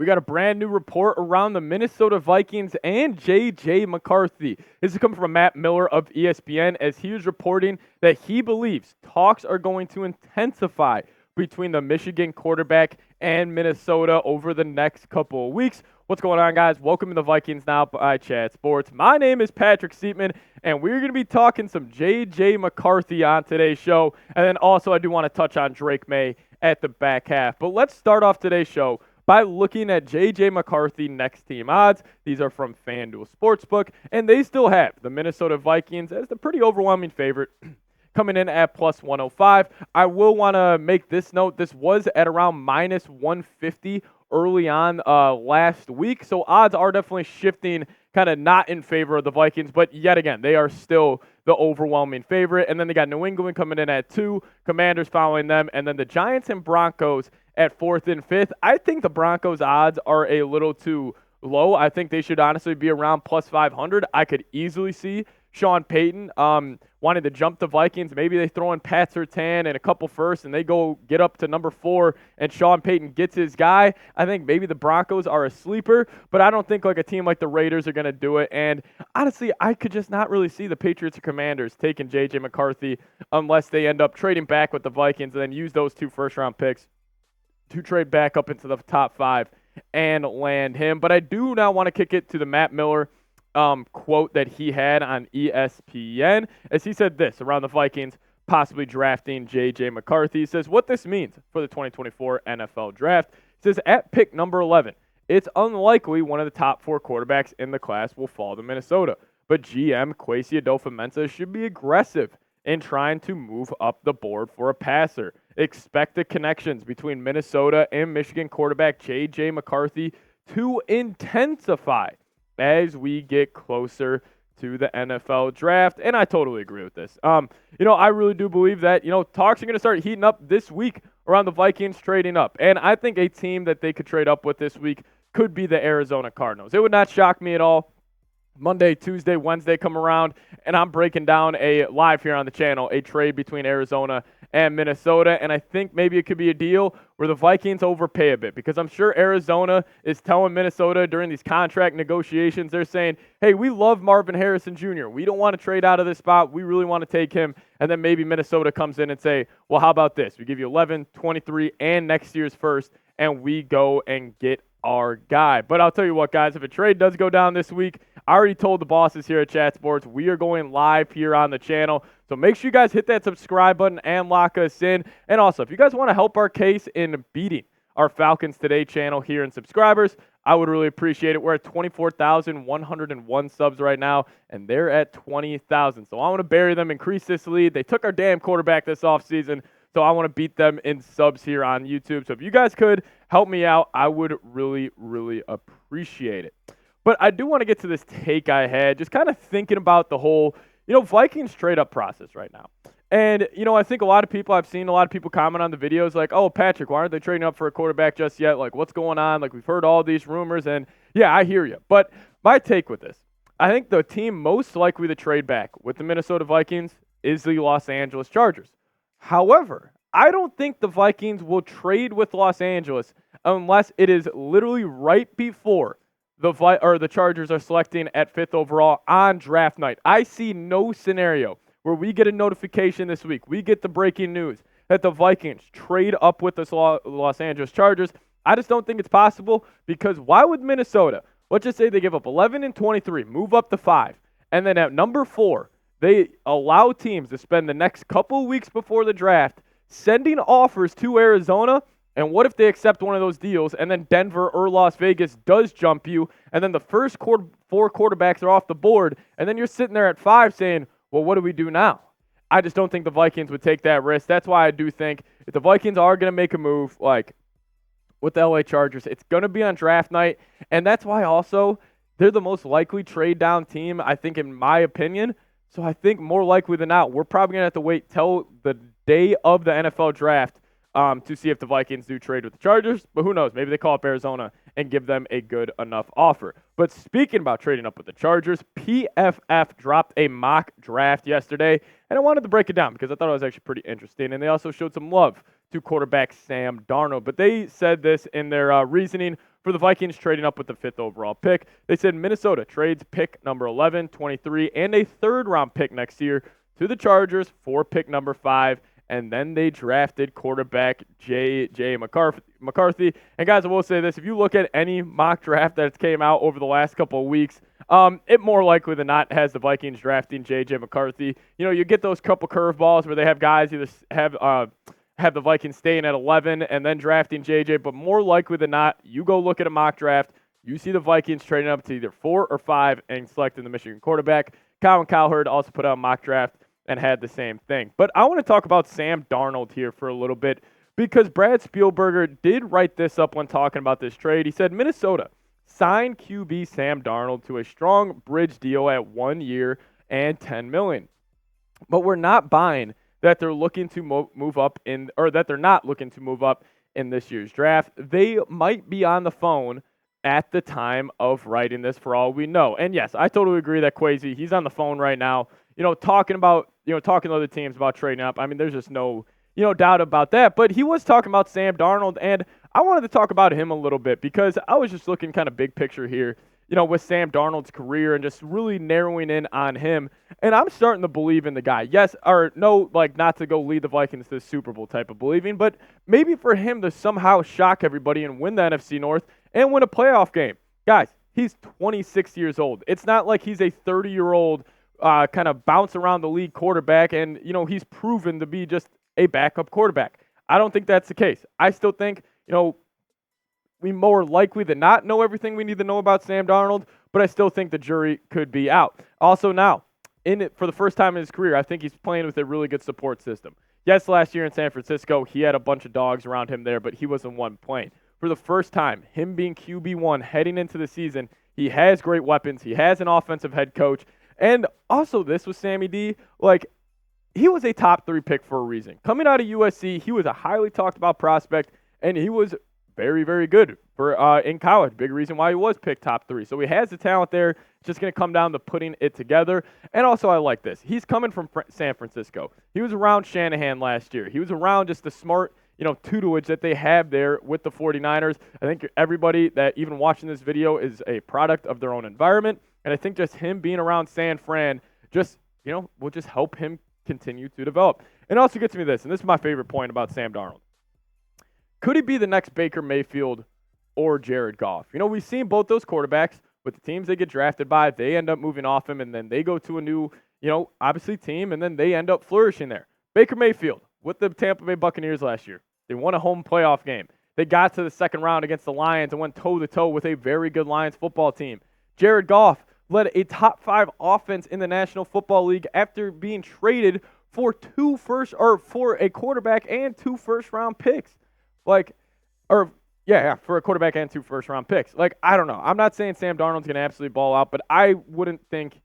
we got a brand new report around the Minnesota Vikings and J.J. McCarthy. This is coming from Miller of ESPN, as he was reporting that he believes talks are going to intensify between the Michigan quarterback and Minnesota over the next couple of weeks. What's going on, guys? Welcome to the Vikings Now by Chat Sports. My name is Patrick Siepman, and we're going to be talking some J.J. McCarthy on today's show. And then also I do want to touch on Drake Maye at the back half. But let's start off today's show by looking at J.J. McCarthy next team odds. These are from FanDuel Sportsbook, and they still have the Minnesota Vikings as the pretty overwhelming favorite, coming in at plus 105. I will want to make this note. This was at around minus 150 early on last week, so odds are definitely shifting kind of not in favor of the Vikings, but yet again, they are still the overwhelming favorite. And then they got New England coming in at 2, Commanders following them, and then the Giants and Broncos at 4th and 5th. I think the Broncos odds are a little too low. I think they should honestly be around plus 500. I could easily see Sean Payton wanting to jump the Vikings. Maybe they throw in Pat Surtain and a couple firsts, and they go get up to number 4, and Sean Payton gets his guy. I think maybe the Broncos are a sleeper, but I don't think like a team like the Raiders are going to do it. And honestly, I could just not really see the Patriots or Commanders taking J.J. McCarthy unless they end up trading back with the Vikings and then use those 2 first-round picks to trade back up into the top 5 and land him. But I do now want to kick it to the Matt Miller quote that he had on ESPN, as he said this around the Vikings possibly drafting J.J. McCarthy. He says what this means for the 2024 NFL draft. He says at pick number 11, it's unlikely one of the top 4 quarterbacks in the class will fall to Minnesota, but GM Kwesi Adofo-Mensah should be aggressive in trying to move up the board for a passer. Expect the connections between Minnesota and Michigan quarterback J.J. McCarthy to intensify as we get closer to the NFL draft. And I totally agree with this. I really do believe that, talks are going to start heating up this week around the Vikings trading up. And I think a team that they could trade up with this week could be the Arizona Cardinals. It would not shock me at all. Monday, Tuesday, Wednesday come around, and I'm breaking down live here on the channel, a trade between Arizona and Minnesota. And I think maybe it could be a deal where the Vikings overpay a bit, because I'm sure Arizona is telling Minnesota during these contract negotiations, they're saying, hey, we love Marvin Harrison Jr. We don't want to trade out of this spot. We really want to take him. And then maybe Minnesota comes in and say, well, how about this? We give you 11, 23, and next year's first, and we go and get our guy. But I'll tell you what, guys, if a trade does go down this week, I already told the bosses here at Chat Sports, we are going live here on the channel. So make sure you guys hit that subscribe button and lock us in. And also, if you guys want to help our case in beating our Falcons Today channel here in subscribers, I would really appreciate it. We're at 24,101 subs right now, and they're at 20,000. So I want to bury them, increase this lead. They took our damn quarterback this offseason, so I want to beat them in subs here on YouTube. So if you guys could help me out, I would really, really appreciate it. But I do want to get to this take I had, just kind of thinking about the whole, Vikings trade-up process right now. And, I think I've seen a lot of people comment on the videos like, oh, Patrick, why aren't they trading up for a quarterback just yet? Like, what's going on? Like, we've heard all these rumors, and yeah, I hear you. But my take with this, I think the team most likely to trade back with the Minnesota Vikings is the Los Angeles Chargers. However, I don't think the Vikings will trade with Los Angeles unless it is literally right before the Chargers are selecting at 5th overall on draft night. I see no scenario where we get a notification this week, we get the breaking news that the Vikings trade up with the Los Angeles Chargers. I just don't think it's possible, because why would Minnesota, let's just say they give up 11 and 23, move up to 5, and then at number 4, they allow teams to spend the next couple of weeks before the draft sending offers to Arizona. And what if they accept one of those deals, and then Denver or Las Vegas does jump you, and then the first 4 quarterbacks are off the board, and then you're sitting there at 5 saying, well, what do we do now? I just don't think the Vikings would take that risk. That's why I do think if the Vikings are going to make a move, like with the LA Chargers, it's going to be on draft night. And that's why also they're the most likely trade down team, I think, in my opinion. So I think more likely than not, we're probably going to have to wait till the day of the NFL draft to see if the Vikings do trade with the Chargers. But who knows? Maybe they call up Arizona and give them a good enough offer. But speaking about trading up with the Chargers, PFF dropped a mock draft yesterday, and I wanted to break it down because I thought it was actually pretty interesting. And they also showed some love to quarterback Sam Dardnold. But they said this in their reasoning for the Vikings trading up with the 5th overall pick. They said Minnesota trades pick number 11, 23, and a 3rd-round pick next year to the Chargers for pick number 5. And then they drafted quarterback J.J. McCarthy. And guys, I will say this. If you look at any mock draft that came out over the last couple of weeks, it more likely than not has the Vikings drafting J.J. McCarthy. You know, you get those couple curveballs where they have guys either have the Vikings staying at 11 and then drafting J.J., but more likely than not, you go look at a mock draft, you see the Vikings trading up to either 4 or 5 and selecting the Michigan quarterback. Colin Cowherd also put out a mock draft and had the same thing. But I want to talk about Sam Darnold here for a little bit because Brad Spielberger did write this up when talking about this trade. He said Minnesota signed QB Sam Darnold to a strong bridge deal at 1 year and $10 million. But we're not buying that they're looking to move up in, or that they're not looking to move up in this year's draft. They might be on the phone at the time of writing this for all we know. And yes, I totally agree that Kwesi, he's on the phone right now, talking to other teams about trading up. I mean, there's just no, doubt about that. But he was talking about Sam Darnold, and I wanted to talk about him a little bit because I was just looking kind of big picture here, with Sam Darnold's career and just really narrowing in on him. And I'm starting to believe in the guy. Yes, or no, not to go lead the Vikings to the Super Bowl type of believing, but maybe for him to somehow shock everybody and win the NFC North and win a playoff game. Guys, he's 26 years old. It's not like he's a 30-year-old kind of bounce around the league quarterback and, he's proven to be just a backup quarterback. I don't think that's the case. I still think, we more likely than not know everything we need to know about Sam Darnold, but I still think the jury could be out. Also now, for the first time in his career, I think he's playing with a really good support system. Yes, last year in San Francisco, he had a bunch of dogs around him there, but he wasn't one playing. For the first time, him being QB1 heading into the season, he has great weapons. He has an offensive head coach. And also this with Sammy D, he was a top 3 pick for a reason. Coming out of USC, he was a highly talked about prospect, and he was very, very good for in college. Big reason why he was picked top 3. So he has the talent there. It's just going to come down to putting it together. And also I like this. He's coming from San Francisco. He was around Shanahan last year. He was around just the smart, tutelage that they have there with the 49ers. I think everybody that even watching this video is a product of their own environment. And I think just him being around San Fran just, will just help him continue to develop. And also gets me this, and this is my favorite point about Sam Darnold. Could he be the next Baker Mayfield or Jared Goff? We've seen both those quarterbacks with the teams they get drafted by. They end up moving off him, and then they go to a new, obviously team, and then they end up flourishing there. Baker Mayfield with the Tampa Bay Buccaneers last year. They won a home playoff game. They got to the second round against the Lions and went toe-to-toe with a very good Lions football team. Jared Goff led a top 5 offense in the National Football League after being traded for for a quarterback and 2 first-round picks. For a quarterback and 2 first-round picks. I don't know. I'm not saying Sam Darnold's going to absolutely ball out, but I wouldn't think,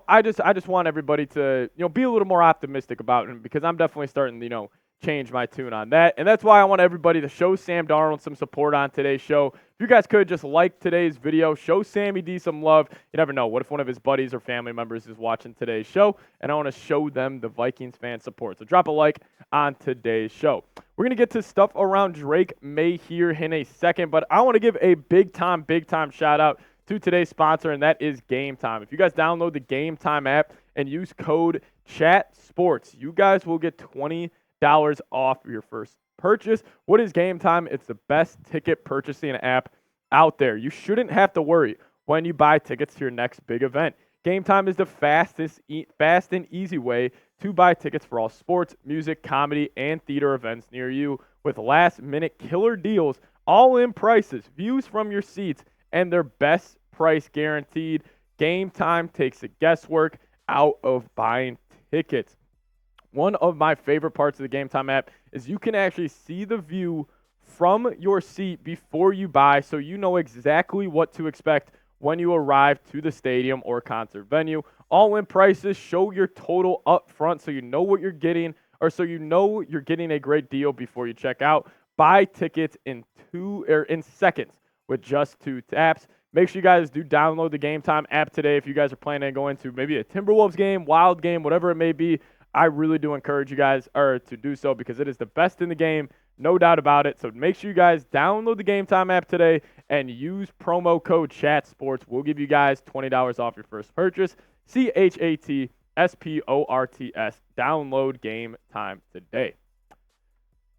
I just want everybody to, be a little more optimistic about him because I'm definitely starting to, change my tune on that. And that's why I want everybody to show Sam Darnold some support on today's show. If you guys could just like today's video, show Sammy D some love. You never know. What if one of his buddies or family members is watching today's show? And I want to show them the Vikings fan support. So drop a like on today's show. We're going to get to stuff around Drake Maye here in a second, but I want to give a big time shout out to today's sponsor, and that is Game Time. If you guys download the Game Time app and use code CHATSPORTS, you guys will get $20 off your first purchase. What is Game Time? It's the best ticket purchasing app out there. You shouldn't have to worry when you buy tickets to your next big event. Game Time is the fast and easy way to buy tickets for all sports, music, comedy, and theater events near you with last-minute killer deals, all-in prices, views from your seats, and their best price guaranteed. Game Time takes the guesswork out of buying tickets. One of my favorite parts of the Game Time app is you can actually see the view from your seat before you buy, so you know exactly what to expect when you arrive to the stadium or concert venue. All-in prices show your total up front so you know what you're getting, or so you know you're getting a great deal before you check out. Buy tickets in seconds with just 2 taps. Make sure you guys do download the Game Time app today if you guys are planning on going to maybe a Timberwolves game, Wild game, whatever it may be. I really do encourage you guys to do so because it is the best in the game No doubt about it. So make sure you guys download the Game Time app today and use promo code ChatSports. We'll give you guys $20 off your first purchase. ChatSports. Download Game Time today.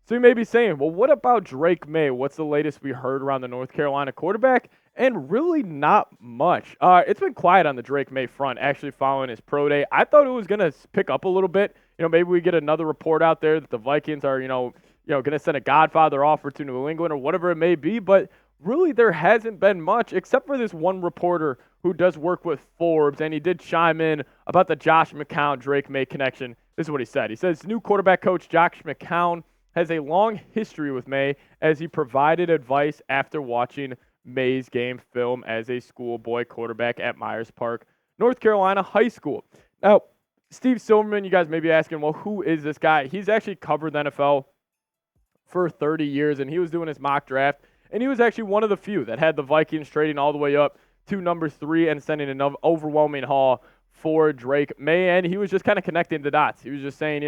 So you may be saying, well, what about Drake Maye? What's the latest we heard around the North Carolina quarterback? And really not much. It's been quiet on the Drake Maye front, actually following his pro day. I thought it was going to pick up a little bit. Maybe we get another report out there that the Vikings are, going to send a Godfather offer to New England or whatever it may be. But really, there hasn't been much except for this one reporter who does work with Forbes, and he did chime in about the Josh McCown-Drake Maye connection. This is what he said. He says, new quarterback coach Josh McCown has a long history with Maye as he provided advice after watching Maye's game film as a schoolboy quarterback at Myers Park, North Carolina High School. Now, Steve Silverman, you guys may be asking, well, who is this guy? He's actually covered the NFL for 30 years, and he was doing his mock draft, and he was actually one of the few that had the Vikings trading all the way up to number 3 and sending an overwhelming haul for Drake Maye, and he was just kind of connecting the dots. He was just saying,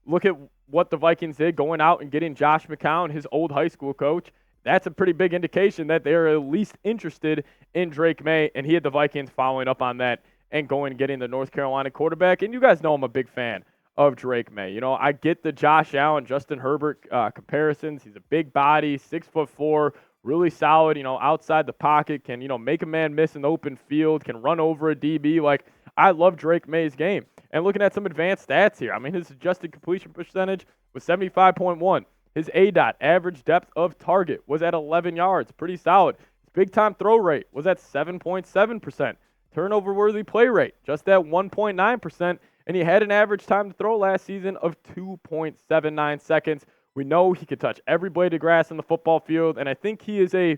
look at what the Vikings did going out and getting Josh McCown, his old high school coach. That's a pretty big indication that they're at least interested in Drake Maye, and he had the Vikings following up on that and going and getting the North Carolina quarterback. And you guys know I'm a big fan of Drake Maye. I get the Josh Allen, Justin Herbert comparisons. He's a big body, 6'4", really solid, outside the pocket, can, make a man miss in the open field, can run over a DB. Like, I love Drake Maye's game. And looking at some advanced stats here, his adjusted completion percentage was 75.1. His ADOT, average depth of target, was at 11 yards. Pretty solid. His big-time throw rate was at 7.7%. Turnover-worthy play rate, just at 1.9%. And he had an average time to throw last season of 2.79 seconds. We know he could touch every blade of grass in the football field, and I think he is a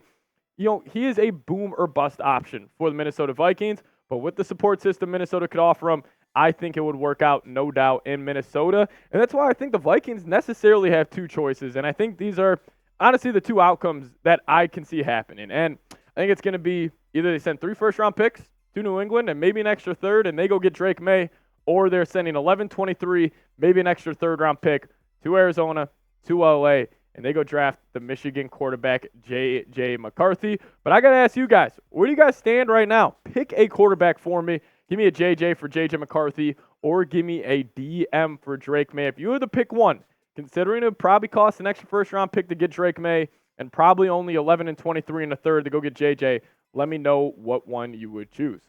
boom or bust option for the Minnesota Vikings. But with the support system Minnesota could offer him, I think it would work out, no doubt, in Minnesota. And that's why I think the Vikings necessarily have two choices. And I think these are, honestly, the two outcomes that I can see happening. And I think it's going to be either they send 3 first-round picks to New England and maybe an extra third, and they go get Drake Maye, or they're sending 11, 23, maybe an extra third-round pick to Arizona, to LA, and they go draft the Michigan quarterback J.J. McCarthy. But I got to ask you guys, where do you guys stand right now? Pick a quarterback for me. Give me a J.J. for J.J. McCarthy, or give me a DM for Drake Maye. If you were to pick one, considering it would probably cost an extra first-round pick to get Drake Maye and probably only 11 and 23 and a third to go get J.J., let me know what one you would choose.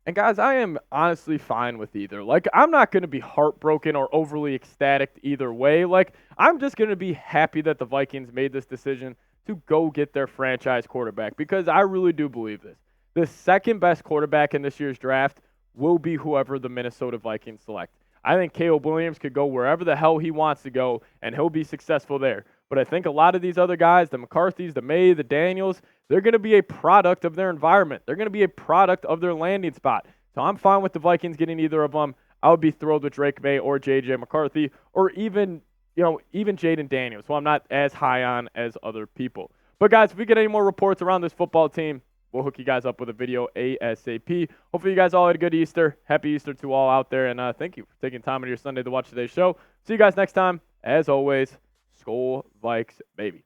And guys, I am honestly fine with either. Like, I'm not going to be heartbroken or overly ecstatic either way. Like, I'm just going to be happy that the Vikings made this decision to go get their franchise quarterback, because I really do believe this. The second best quarterback in this year's draft will be whoever the Minnesota Vikings select. I think Caleb Williams could go wherever the hell he wants to go, and he'll be successful there. But I think a lot of these other guys, the McCarthys, the Maye, the Daniels, they're going to be a product of their environment. They're going to be a product of their landing spot. So I'm fine with the Vikings getting either of them. I would be thrilled with Drake Maye or J.J. McCarthy, or even Jaden Daniels, who I'm not as high on as other people. But guys, if we get any more reports around this football team, we'll hook you guys up with a video ASAP. Hopefully you guys all had a good Easter. Happy Easter to all out there, and thank you for taking time out of your Sunday to watch today's show. See you guys next time. As always, Skol Vikes, baby.